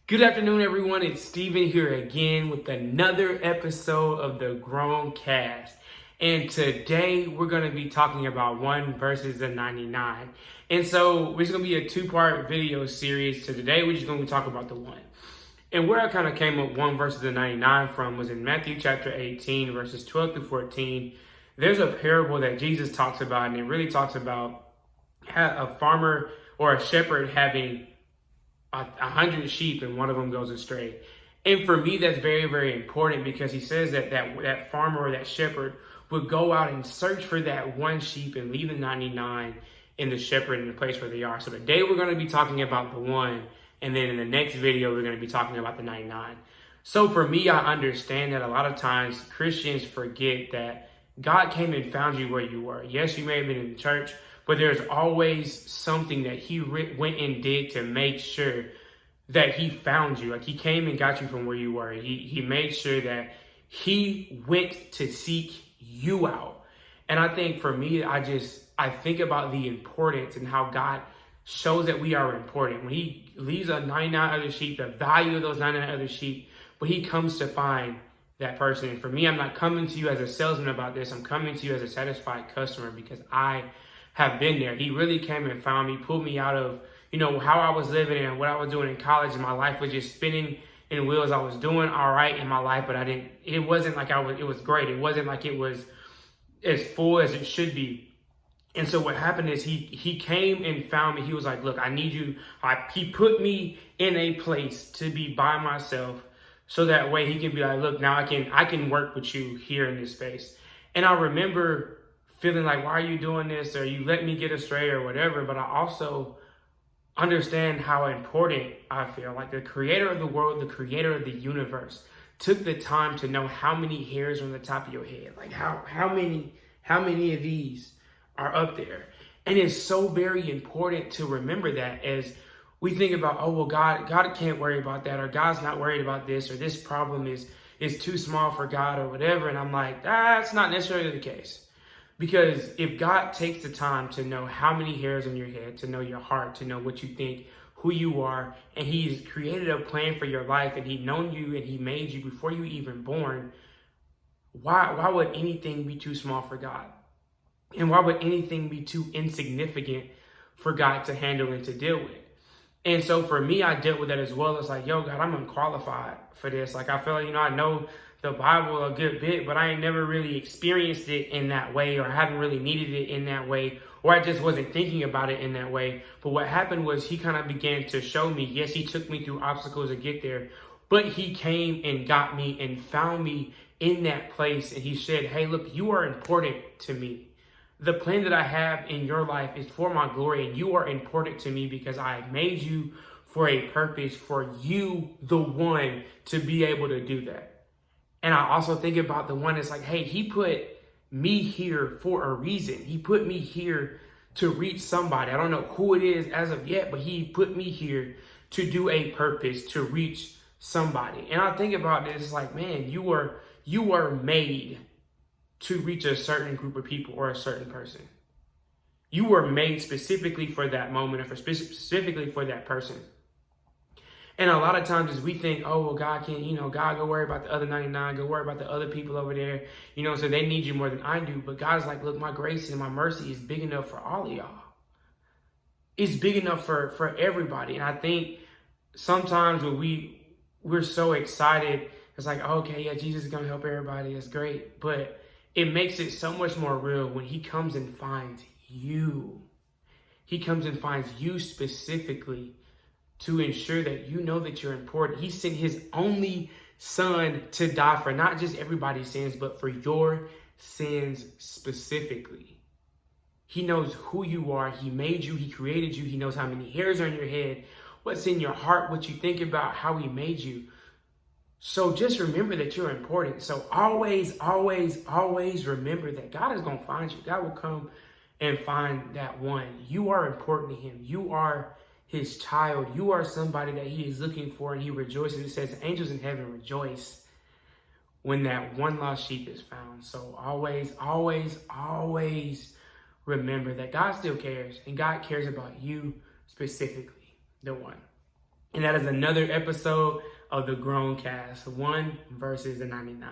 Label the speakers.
Speaker 1: Good afternoon, everyone. It's Steven here again with another episode of the GrownCast. And today we're going to be talking about 1 versus the 99. And so it's going to be a 2-part video series. So today we're just going to talk about the 1. And where I kind of came up 1 versus the 99 from was in Matthew chapter 18, verses 12 through 14. There's a parable that Jesus talks about, and it really talks about a farmer or a shepherd having 100 sheep and one of them goes astray. And for me, that's very, very important because he says that farmer or that shepherd would go out and search for that one sheep and leave the 99 in the shepherd in the place where they are. So today we're going to be talking about the 1, and then in the next video, we're going to be talking about the 99. So for me, I understand that a lot of times Christians forget that God came and found you where you were. Yes, you may have been in church, but there's always something that he went and did to make sure that he found you. Like he came and got you from where you were. He made sure that he went to seek you out. And I think for me, I think about the importance and how God shows that we are important. When he leaves a 99 other sheep, the value of those 99 other sheep, but he comes to find that person. And for me, I'm not coming to you as a salesman about this. I'm coming to you as a satisfied customer because I have been there. He really came and found me, pulled me out of, how I was living and what I was doing in college. And my life was just spinning in wheels. I was doing all right in my life, but it wasn't like it was great. It wasn't like it was as full as it should be. And so what happened is he came and found me. He was like, look, I need you. He put me in a place to be by myself so that way he can be like, look, now I can work with you here in this space. And I remember feeling like, why are you doing this? Or you let me get astray or whatever. But I also understand how important I feel. Like the creator of the world, the creator of the universe took the time to know how many hairs are on the top of your head. Like how many of these are up there. And it's so very important to remember that as we think about, oh, well, God can't worry about that, or God's not worried about this, or this problem is too small for God or whatever. And I'm like, that's not necessarily the case. Because if God takes the time to know how many hairs on your head, to know your heart, to know what you think, who you are, and he's created a plan for your life, and he's known you and he made you before you even born, why would anything be too small for God? And why would anything be too insignificant for God to handle and to deal with? And so for me, I dealt with that as well. It's like, yo, God, I'm unqualified for this. Like, I feel like, I know the Bible a good bit, but I ain't never really experienced it in that way, or I haven't really needed it in that way, or I just wasn't thinking about it in that way. But what happened was he kind of began to show me, yes, he took me through obstacles to get there, but he came and got me and found me in that place. And he said, hey, look, you are important to me. The plan that I have in your life is for my glory, and you are important to me because I made you for a purpose, for you, the one, to be able to do that. And I also think about the one that's like, hey, he put me here for a reason. He put me here to reach somebody. I don't know who it is as of yet, but he put me here to do a purpose, to reach somebody. And I think about this, it's like, man, you are made to reach a certain group of people or a certain person. You were made specifically for that moment, or specifically for that person. And a lot of times as we think, oh, well, God can't, God, go worry about the other 99, go worry about the other people over there, so they need you more than I do. But God's like, look, my grace and my mercy is big enough for all of y'all. It's big enough for everybody. And I think sometimes when we're so excited, it's like, okay, yeah, Jesus is going to help everybody. It's great. But it makes it so much more real when he comes and finds you. He comes and finds you specifically to ensure that you know that you're important. He sent his only son to die for not just everybody's sins, but for your sins specifically. He knows who you are. He made you. He created you. He knows how many hairs are in your head, what's in your heart, what you think about, how he made you. So just remember that you're important. So always, always, always remember that God is going to find you. God will come and find that one. You are important to him. You are his child. You are somebody that he is looking for, and he rejoices. It says angels in heaven rejoice when that one lost sheep is found. So always, always, always remember that God still cares, and God cares about you specifically, the one. And that is another episode of the GrownCast, 1 versus the 99.